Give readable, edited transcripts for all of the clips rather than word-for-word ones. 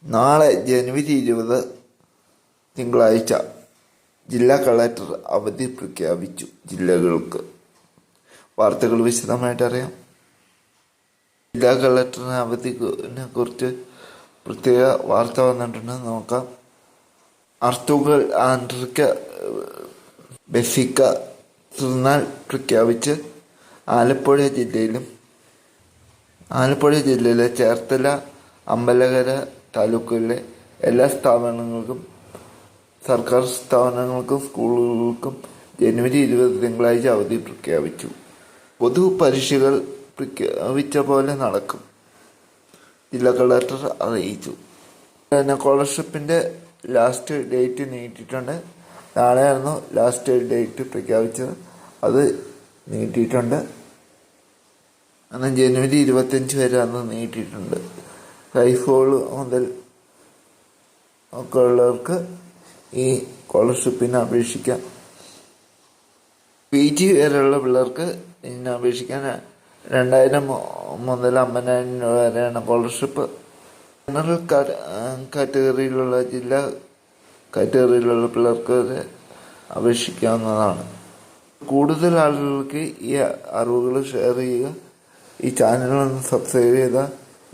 നാളെ ജനുവരി 20 തിങ്കളാഴ്ച ജില്ലാ കളക്ടർ അവധി പ്രഖ്യാപിച്ചു ജില്ലകൾക്ക്. വാർത്തകൾ വിശദമായിട്ട് അറിയാം. ജില്ലാ കളക്ടറിന് അവധിനെ കുറിച്ച് പ്രത്യേക വാർത്ത വന്നിട്ടുണ്ട്, നോക്കാം. അർത്തുങ്കൽ ആന്ത്രിക ബസിക്ക തിരുനാൾ പ്രഖ്യാപിച്ച് ആലപ്പുഴ ജില്ലയിലെ ചേർത്തല, അമ്പലകര താലൂക്കിലെ എല്ലാ സ്ഥാപനങ്ങൾക്കും, സർക്കാർ സ്ഥാപനങ്ങൾക്കും സ്കൂളുകൾക്കും ജനുവരി 20 തിങ്കളാഴ്ച അവധി പ്രഖ്യാപിച്ചു. പൊതുപരീക്ഷകൾ പ്രഖ്യാപിച്ച പോലെ നടക്കും, ജില്ലാ കളക്ടർ അറിയിച്ചു. സ്കോളർഷിപ്പിൻ്റെ ലാസ്റ്റ് ഡേറ്റ് നീട്ടിയിട്ടുണ്ട്. നാളെയായിരുന്നു ലാസ്റ്റ് ഡേറ്റ് പ്രഖ്യാപിച്ചത്, അത് നീട്ടിയിട്ടുണ്ട്. അന്ന് ജനുവരി 25 വരെ അന്ന് നീട്ടിയിട്ടുണ്ട്. ഹൈസ്കൂൾ മുതൽ ഒക്കെ ഉള്ളവർക്ക് ഈ സ്കോളർഷിപ്പിന് അപേക്ഷിക്കാം. PG വരെയുള്ള പിള്ളേർക്ക് ഇതിന് അപേക്ഷിക്കാൻ 2000 മുതൽ 50,000 രൂപ വരെയാണ് സ്കോളർഷിപ്പ്. ജനറൽ കാറ്റഗറിയിലുള്ള ജില്ലാ കാറ്റഗറിയിലുള്ള പിള്ളേർക്ക് അപേക്ഷിക്കാവുന്നതാണ്. കൂടുതൽ ആളുകൾക്ക് ഈ അറിവുകൾ ഷെയർ ചെയ്യുക. ഈ ചാനലൊന്ന് സബ്സ്ക്രൈബ് ചെയ്ത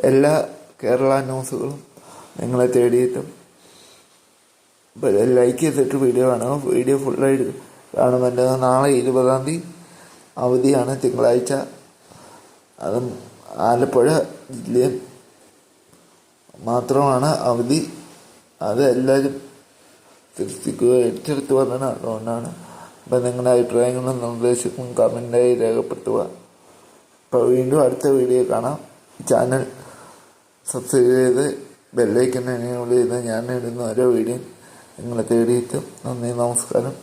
എല്ലാ കേരള ന്യൂസുകളും നിങ്ങളെ തേടിയെത്തും. ലൈക്ക് ചെയ്തിട്ട് വീഡിയോ കാണുക. വീഡിയോ ഫുള്ളായിട്ട് കാണുമല്ലോ. നാളെ 20-ാം തീയതി അവധിയാണ്, തിങ്കളാഴ്ച. അതും ആലപ്പുഴ ജില്ലയിൽ മാത്രമാണ് അവധി. അത് എല്ലാവരും തിരുത്തിക്കുക, എടുത്തെടുത്ത് വന്നത് അതുകൊണ്ടാണ്. അപ്പം നിങ്ങളുടെ അഭിപ്രായങ്ങളും നിർദ്ദേശങ്ങളും കമൻ്റായി രേഖപ്പെടുത്തുക. അപ്പോൾ വീണ്ടും അടുത്ത വീഡിയോ കാണാം. ചാനൽ സബ്സ്ക്രൈബ് ചെയ്ത് ബെല്ലൈക്കൻ എനേബിൾ ചെയ്ത് ഞാൻ ഇടുന്ന ഓരോ വീഡിയോ നിങ്ങളെ തേടിയെത്തും. നന്ദി, നമസ്കാരം.